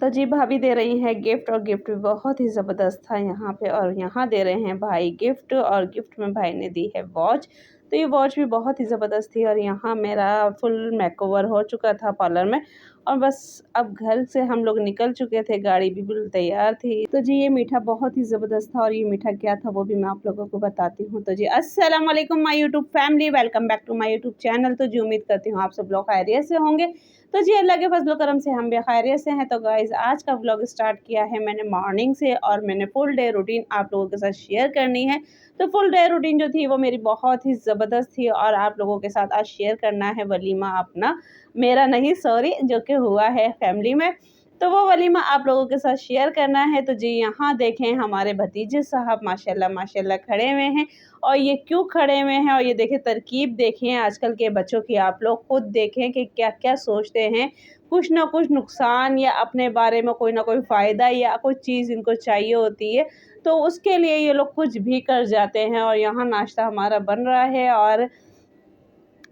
तो जी भाभी दे रही हैं गिफ्ट और गिफ्ट भी बहुत ही ज़बरदस्त था यहाँ पे। और यहाँ दे रहे हैं भाई गिफ्ट और गिफ्ट में भाई ने दी है वॉच। तो ये वॉच भी बहुत ही ज़बरदस्त थी। और यहाँ मेरा फुल मेकओवर हो चुका था पार्लर में। और बस अब घर से हम लोग निकल चुके थे, गाड़ी भी बिल्कुल तैयार थी। तो जी ये मीठा बहुत ही ज़बरदस्त था। और ये मीठा क्या था वो भी मैं आप लोगों को बताती हूँ। तो जी अस्सलाम वालेकुम my YouTube family, welcome back to my YouTube channel. तो जी उम्मीद करती हूँ आप सब लोग खैरियत से होंगे। तो जी अल्लाह के फजल करम से हम भी खैरियत से हैं। तो गाइज़ आज का व्लॉग स्टार्ट किया है मैंने मॉर्निंग से और मैंने फुल डे रूटीन आप लोगों के साथ शेयर करनी है। तो फुल डे रूटीन जो थी वो मेरी बहुत ही ज़बरदस्त थी और आप लोगों के साथ आज शेयर करना है वलीमा अपना, मेरा नहीं सॉरी, जो कि हुआ है फैमिली में। तो वो वलीमा आप लोगों के साथ शेयर करना है। तो जी यहाँ देखें हमारे भतीजे साहब माशाल्लाह माशाल्लाह खड़े हुए हैं। और ये क्यों खड़े हुए हैं और ये देखें तरकीब देखें आजकल के बच्चों की, आप लोग खुद देखें कि क्या क्या सोचते हैं। कुछ ना कुछ नुकसान या अपने बारे में कोई ना कोई फ़ायदा या कोई चीज़ इनको चाहिए होती है, तो उसके लिए ये लोग कुछ भी कर जाते हैं। और यहाँ नाश्ता हमारा बन रहा है और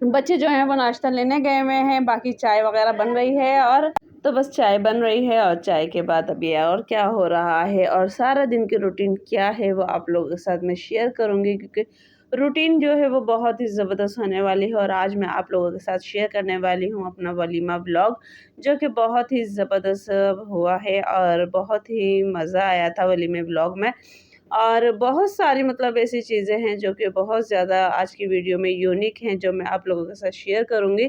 बच्चे जो हैं वो नाश्ता लेने गए हुए हैं, बाकी चाय वगैरह बन रही है। और तो बस चाय बन रही है और चाय के बाद अब ये और क्या हो रहा है और सारा दिन की रूटीन क्या है वो आप लोगों के साथ मैं शेयर करूँगी, क्योंकि रूटीन जो है वो बहुत ही ज़बरदस्त होने वाली है। और आज मैं आप लोगों के साथ शेयर करने वाली हूँ अपना वलीमा व्लॉग, जो कि बहुत ही ज़बरदस्त हुआ है और बहुत ही मज़ा आया था वलीमे व्लॉग में। और बहुत सारी मतलब ऐसी चीज़ें हैं जो कि बहुत ज़्यादा आज की वीडियो में यूनिक हैं, जो मैं आप लोगों के साथ शेयर करूँगी।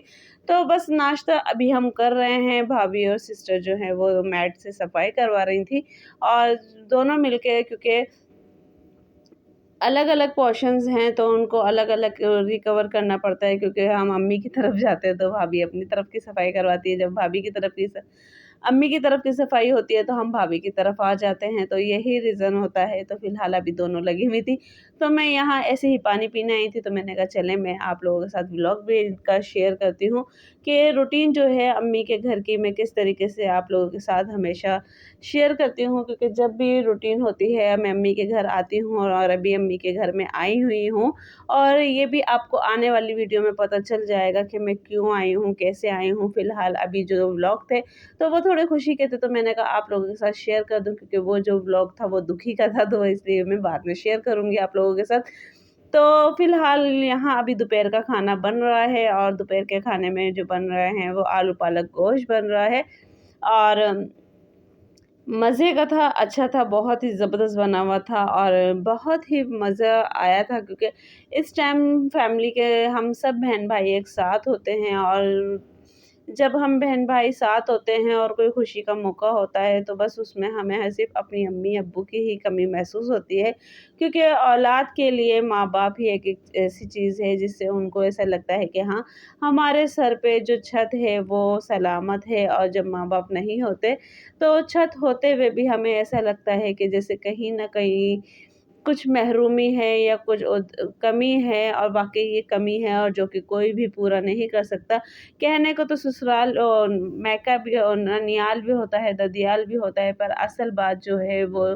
तो बस नाश्ता अभी हम कर रहे हैं, भाभी और सिस्टर जो हैं वो मैट से सफाई करवा रही थी। और दोनों मिलके, क्योंकि अलग-अलग पोर्शंस हैं तो उनको अलग-अलग रिकवर करना पड़ता है, क्योंकि हम अम्मी की तरफ जाते हैं तो भाभी अपनी तरफ की सफाई करवाती है, जब भाभी की तरफ की अम्मी की तरफ की सफाई होती है तो हम भाभी की तरफ आ जाते हैं। तो यही रीज़न होता है। तो फ़िलहाल अभी दोनों लगी हुई थी, तो मैं यहाँ ऐसे ही पानी पीने आई थी, तो मैंने कहा चलें मैं आप लोगों के साथ व्लॉग भी इनका शेयर करती हूँ कि रूटीन जो है अम्मी के घर की मैं किस तरीके से आप लोगों के साथ हमेशा शेयर करती हूँ। क्योंकि जब भी रूटीन होती है मैं अम्मी के घर आती हूँ और अभी अम्मी के घर में आई हुई हूँ। और ये भी आपको आने वाली वीडियो में पता चल जाएगा कि मैं क्यों आई हूँ, कैसे आई हूँ। फ़िलहाल अभी जो व्लॉग थे तो वो थोड़े खुशी के थे, तो मैंने कहा आप लोगों के साथ शेयर कर दूँ, क्योंकि वो जो व्लॉग था वो दुखी का था, तो इसलिए मैं बाद में शेयर करूँगी आप लोगों के साथ। तो फ़िलहाल यहाँ अभी दोपहर का खाना बन रहा है और दोपहर के खाने में जो बन रहे हैं वो आलू पालक गोश्त बन रहा है। और मज़े का था, अच्छा था, बहुत ही ज़बरदस्त बना हुआ था और बहुत ही मज़ा आया था, क्योंकि इस टाइम फैमिली के हम सब बहन-भाई एक साथ होते हैं। और जब हम बहन-भाई साथ होते हैं और कोई खुशी का मौका होता है तो बस उसमें हमें सिर्फ़ अपनी अम्मी-अब्बू की ही कमी महसूस होती है, क्योंकि औलाद के लिए माँ-बाप ही एक ऐसी चीज़ है जिससे उनको ऐसा लगता है कि हाँ, हमारे सर पे जो छत है वो सलामत है। और जब माँ-बाप नहीं होते तो छत होते हुए भी हमें ऐसा लगता है कि जैसे कहीं न कहीं कुछ महरूमी है या कुछ कमी है, और वाक़ई ये कमी है और जो कि कोई भी पूरा नहीं कर सकता। कहने को तो ससुराल मायका भी और ननियाल भी होता है, ददियाल भी होता है, पर असल बात जो है वो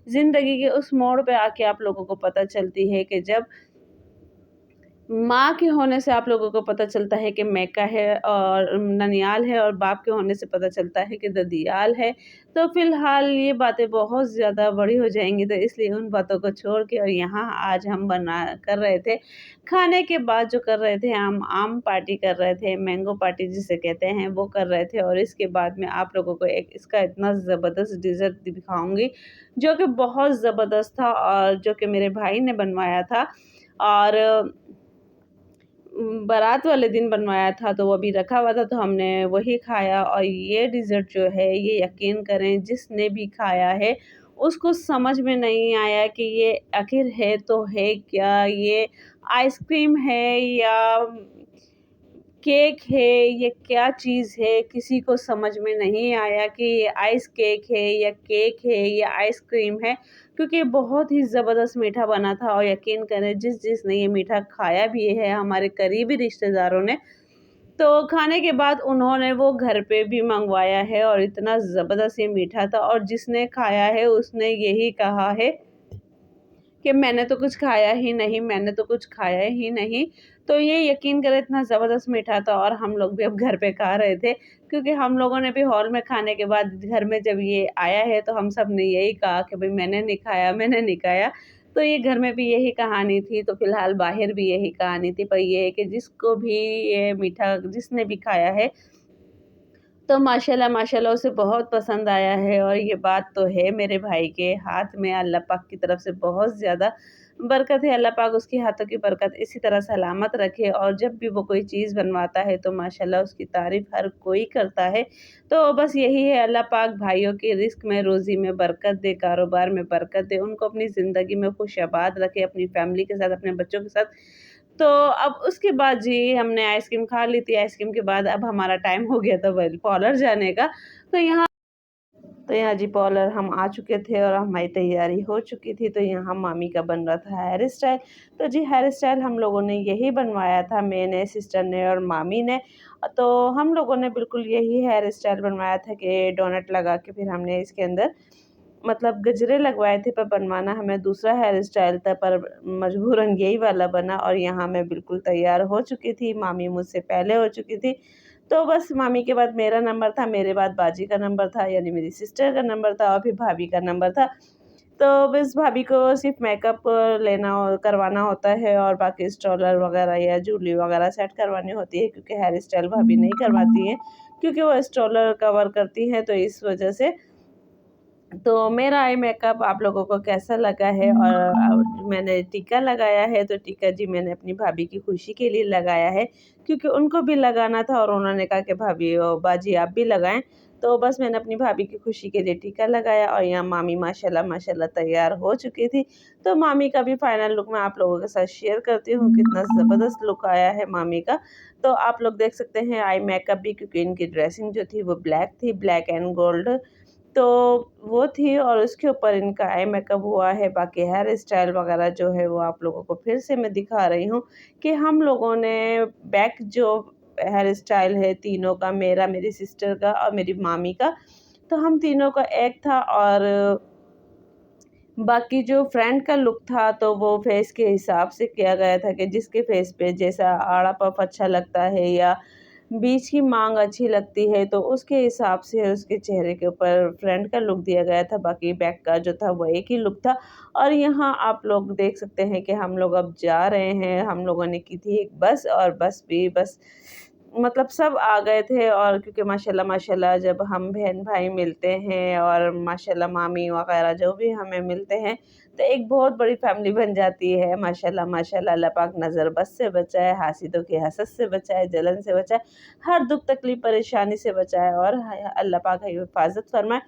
ज़िंदगी के उस मोड़ पे आके आप लोगों को पता चलती है कि जब माँ के होने से आप लोगों को पता चलता है कि मैका है और ननियाल है, और बाप के होने से पता चलता है कि ददियाल है। तो फ़िलहाल ये बातें बहुत ज़्यादा बड़ी हो जाएँगी, तो इसलिए उन बातों को छोड़ के और यहाँ आज हम बना कर रहे थे, खाने के बाद जो कर रहे थे हम आम पार्टी कर रहे थे, मैंगो पार्टी जिसे कहते हैं वो कर रहे थे। और इसके बाद मैं आप लोगों को एक इसका इतना ज़बरदस्त डिज़र्ट दिखाऊँगी, जो कि बहुत ज़बरदस्त था और जो कि मेरे भाई ने बनवाया था। और बारात वाले दिन बनवाया था, तो वो अभी रखा हुआ था, तो हमने वही खाया। और ये डिज़र्ट जो है ये यकीन करें जिसने भी खाया है उसको समझ में नहीं आया कि ये आखिर है तो है क्या? ये आइसक्रीम है या केक है, ये क्या चीज़ है? किसी को समझ में नहीं आया कि ये आइस केक है या केक है या आइसक्रीम है, क्योंकि बहुत ही ज़बरदस्त मीठा बना था। और यकीन करें जिसने ये मीठा खाया भी है हमारे करीबी रिश्तेदारों ने, तो खाने के बाद उन्होंने वो घर पे भी मँगवाया है और इतना ज़बरदस्त ये मीठा था। और जिसने खाया है उसने यही कहा है कि मैंने तो कुछ खाया ही नहीं, मैंने तो कुछ खाया ही नहीं। तो ये यकीन करें इतना ज़बरदस्त मीठा था और हम लोग भी अब घर पे खा रहे थे, क्योंकि हम लोगों ने भी हॉल में खाने के बाद घर में जब ये आया है तो हम सब ने यही कहा कि भई मैंने नहीं खाया, मैंने नहीं खाया। तो ये घर में भी यही कहानी थी, तो फ़िलहाल बाहर भी यही कहानी थी, पर ये है कि जिसको भी ये मीठा जिसने भी खाया है तो माशाल्लाह माशाल्लाह उसे बहुत पसंद आया है। और ये बात तो है मेरे भाई के हाथ में अल्लाह पाक की तरफ से बहुत ज़्यादा बरकत है। अल्लाह पाक उसके हाथों की बरकत इसी तरह सलामत रखे और जब भी वो कोई चीज़ बनवाता है तो माशाल्लाह उसकी तारीफ़ हर कोई करता है। तो बस यही है, अल्लाह पाक भाइयों की रिज़्क में, रोज़ी में बरकत दे, कारोबार में बरकत दे, उनको अपनी ज़िंदगी में खुश-आबाद रखे, अपनी फ़ैमिली के साथ, अपने बच्चों के साथ। तो अब उसके बाद जी हमने आइसक्रीम खा ली थी, आइसक्रीम के बाद अब हमारा टाइम हो गया था वेल पार्लर जाने का। तो यहाँ तो यहाँ जी पार्लर हम आ चुके थे और हमारी तैयारी हो चुकी थी, तो यहाँ मामी का बन रहा था हेयर स्टाइल। तो जी हेयर स्टाइल हम लोगों ने यही बनवाया था, मैंने, सिस्टर ने और मामी ने। तो हम लोगों ने बिल्कुल यही हेयर स्टाइल बनवाया था कि डोनट लगा के फिर हमने इसके अंदर मतलब गजरे लगवाए थे, पर बनवाना हमें दूसरा हेयर स्टाइल था, पर मजबूरन यही वाला बना। और यहाँ मैं बिल्कुल तैयार हो चुकी थी, मामी मुझसे पहले हो चुकी थी। तो बस मामी के बाद मेरा नंबर था, मेरे बाद बाजी का नंबर था, यानी मेरी सिस्टर का नंबर था और फिर भाभी का नंबर था। तो बस भाभी को सिर्फ़ मेकअप लेना करवाना होता है और बाकी स्टॉलर वगैरह या ज्वेलरी वगैरह सेट करवानी होती है, क्योंकि हेयर स्टाइल भाभी नहीं करवाती हैं, क्योंकि वो स्टॉलर कवर करती हैं, तो इस वजह से। तो मेरा आई मेकअप आप लोगों को कैसा लगा है? और मैंने टीका लगाया है, तो टीका जी मैंने अपनी भाभी की खुशी के लिए लगाया है, क्योंकि उनको भी लगाना था और उन्होंने कहा कि भाभी बाजी आप भी लगाएँ। तो बस मैंने अपनी भाभी की खुशी के लिए टीका लगाया और यहाँ मामी माशाल्लाह माशाल्लाह तैयार हो चुकी थी। तो मामी का भी फाइनल लुक मैं आप लोगों के साथ शेयर करती हूँ, कितना ज़बरदस्त लुक आया है मामी का। तो आप लोग देख सकते हैं आई मेकअप भी, क्योंकि इनकी ड्रेसिंग जो थी वो ब्लैक थी, ब्लैक एंड गोल्ड। तो वो थी और उसके ऊपर इनका आई मेकअप हुआ है। बाकी हेयर स्टाइल वगैरह जो है वो आप लोगों को फिर से मैं दिखा रही हूँ कि हम लोगों ने बैक जो हेयर स्टाइल है तीनों का, मेरा, मेरी सिस्टर का और मेरी मामी का, तो हम तीनों का एक था। और बाकी जो फ्रंट का लुक था तो वो फेस के हिसाब से किया गया था कि जिसके फेस पे जैसा आड़ा पफ अच्छा लगता है या बीच की मांग अच्छी लगती है, तो उसके हिसाब से उसके चेहरे के ऊपर फ्रंट का लुक दिया गया था। बाकी बैक का जो था वो एक ही लुक था। और यहाँ आप लोग देख सकते हैं कि हम लोग अब जा रहे हैं। हम लोगों ने की थी एक बस और बस भी बस मतलब सब आ गए थे। और क्योंकि माशाल्लाह माशाल्लाह जब हम बहन-भाई मिलते हैं और माशाल्लाह मामी वग़ैरह जो भी हमें मिलते हैं, तो एक बहुत बड़ी फैमिली बन जाती है। माशाल्लाह माशाल्लाह अल्लाह पाक नज़र बद से बचाए, हासिदों की हसद से बचाए, जलन से बचाए, हर दुःख तकलीफ़ परेशानी से बचाए और अल्लाह पाक हिफ़ाज़त फरमाए।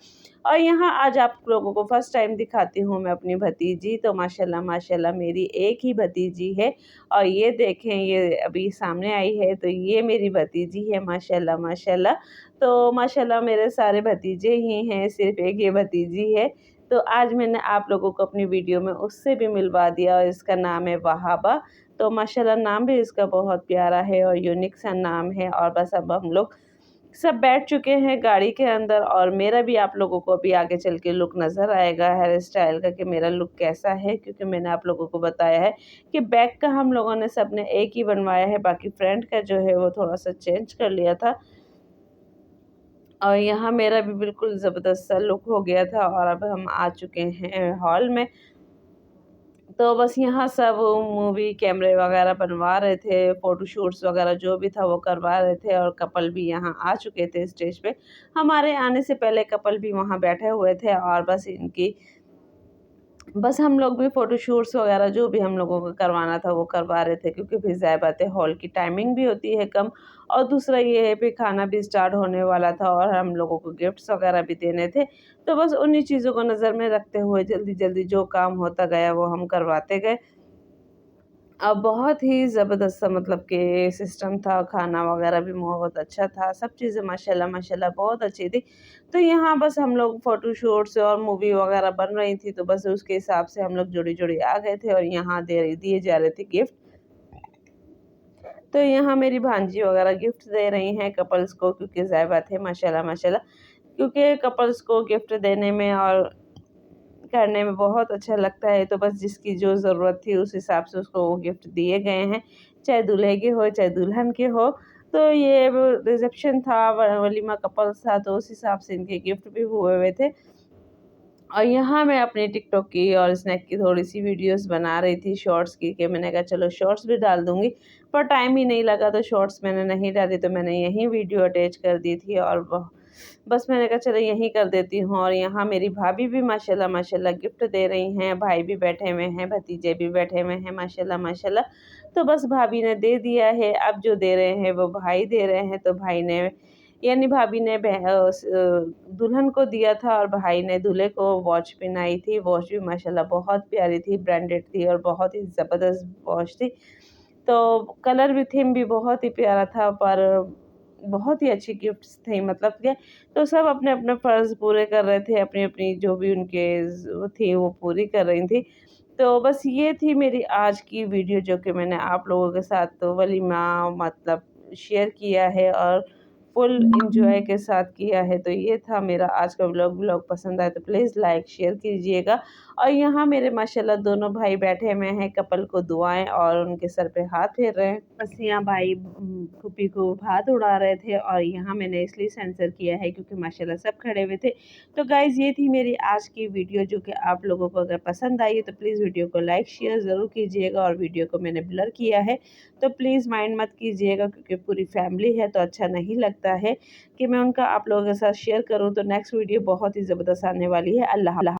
और यहाँ आज आप लोगों को फर्स्ट टाइम दिखाती हूँ मैं अपनी भतीजी। तो माशाल्लाह माशाल्लाह मेरी एक ही भतीजी है और ये देखें ये अभी सामने आई है, तो ये मेरी भतीजी है माशाल्लाह माशाल्लाह। तो माशाल्लाह मेरे सारे भतीजे ही हैं, सिर्फ़ एक ये भतीजी है। तो आज मैंने आप लोगों को अपनी वीडियो में उससे भी मिलवा दिया और इसका नाम है वहाबा। तो माशाल्लाह नाम भी इसका बहुत प्यारा है और यूनिक सा नाम है। और बस अब हम लोग सब बैठ चुके हैं गाड़ी के अंदर और मेरा भी आप लोगों को अभी आगे चल के लुक नज़र आएगा हेयर स्टाइल का कि मेरा लुक कैसा है, क्योंकि मैंने आप लोगों को बताया है कि बैक का हम लोगों ने सबने एक ही बनवाया है, बाकी फ्रंट का जो है वो थोड़ा-सा चेंज कर लिया था। और यहाँ मेरा भी बिल्कुल ज़बरदस्त सा लुक हो गया था और अब हम आ चुके हैं हॉल में। तो बस यहाँ सब मूवी कैमरे वगैरह बनवा रहे थे, फ़ोटोशूट्स वगैरह जो भी था वो करवा रहे थे और कपल भी यहाँ आ चुके थे स्टेज पे। हमारे आने से पहले कपल भी वहाँ बैठे हुए थे और बस हम लोग भी फ़ोटोशूट्स वगैरह जो भी हम लोगों को करवाना था वो करवा रहे थे, क्योंकि फिर ज़ाहिर बात है हॉल की टाइमिंग भी होती है कम। और दूसरा ये है फिर खाना भी स्टार्ट होने वाला था और हम लोगों को गिफ्ट्स वगैरह भी देने थे। तो बस उन्हीं चीज़ों को नज़र में रखते हुए जल्दी-जल्दी जो काम होता गया वो हम करवाते गए। बहुत ही ज़बरदस्त सा मतलब कि सिस्टम था, खाना वगैरह भी बहुत अच्छा था, सब चीज़ें माशाल्लाह माशाल्लाह बहुत अच्छी थी। तो यहाँ बस हम लोग फ़ोटोशूट्स और मूवी वगैरह बन रही थी, तो बस उसके हिसाब से हम लोग जोड़ी-जोड़ी आ गए थे और यहाँ दे दिए जा रहे थे गिफ्ट। तो यहाँ मेरी भांजी वगैरह गिफ्ट दे रही हैं कपल्स को, क्योंकि ज़ाहिर बात है माशाल्लाह माशाल्लाह, क्योंकि कपल्स को गिफ्ट देने में और करने में बहुत अच्छा लगता है। तो बस जिसकी जो ज़रूरत थी उस हिसाब से उसको वो गिफ्ट दिए गए हैं, चाहे दूल्हे के हो चाहे दुल्हन के हो। तो ये रिसेप्शन था, वलीमा कपल्स था, तो उस हिसाब से इनके गिफ्ट भी हुए हुए थे। और यहाँ मैं अपने टिकटॉक की और स्नैक की थोड़ी-सी वीडियोज़ बना रही थी शॉर्ट्स की, कि मैंने कहा चलो शॉर्ट्स भी डाल दूँगी, पर टाइम ही नहीं लगा तो शॉर्ट्स मैंने नहीं डाली, तो मैंने यहीं वीडियो अटैच कर दी थी और बस मैंने कहा चलो यहीं कर देती हूँ। और यहाँ मेरी भाभी भी माशाल्लाह माशाल्लाह गिफ्ट दे रही हैं, भाई भी बैठे हुए हैं, भतीजे भी बैठे हुए हैं माशाल्लाह माशाल्लाह। तो बस भाभी ने दे दिया है, अब जो दे रहे हैं वो भाई दे रहे हैं, तो भाई ने यानी भाभी ने दुल्हन को दिया था और भाई ने दूल्हे को वॉच पहनाई थी। वॉच भी माशाल्लाह बहुत प्यारी थी, ब्रांडेड थी और बहुत ही ज़बरदस्त वॉच थी। तो कलर भी थीम भी बहुत ही प्यारा था, पर बहुत ही अच्छी गिफ्ट्स थी मतलब के। तो सब अपने-अपने फ़र्ज़ पूरे कर रहे थे, अपनी-अपनी जो भी उनके वो थी वो पूरी कर रही थी। तो बस ये थी मेरी आज की वीडियो, जो कि मैंने आप लोगों के साथ तो वलीमा मतलब शेयर किया है और फुल एन्जॉय के साथ किया है। तो ये था मेरा आज का व्लॉग। व्लॉग पसंद आए तो प्लीज़ लाइक शेयर कीजिएगा। और यहाँ मेरे माशाल्लाह दोनों भाई बैठे हुए हैं, कपल को दुआएँ और उनके सर पे हाथ फेर रहे हैं। बस यहाँ भाई फूफी को हाथ उड़ा रहे थे और यहाँ मैंने इसलिए सेंसर किया है क्योंकि माशाल्लाह सब खड़े हुए थे। तो गाइज़ ये थी मेरी आज की वीडियो, जो कि आप लोगों को अगर पसंद आई है तो प्लीज़ वीडियो को लाइक शेयर ज़रूर कीजिएगा। और वीडियो को मैंने ब्लर किया है तो प्लीज़ माइंड मत कीजिएगा, क्योंकि पूरी फैमिली है तो अच्छा नहीं लगता है कि मैं उनका आप लोगों के साथ शेयर करूँ। तो नेक्स्ट वीडियो बहुत ही ज़बरदस्त आने वाली है। अल्लाह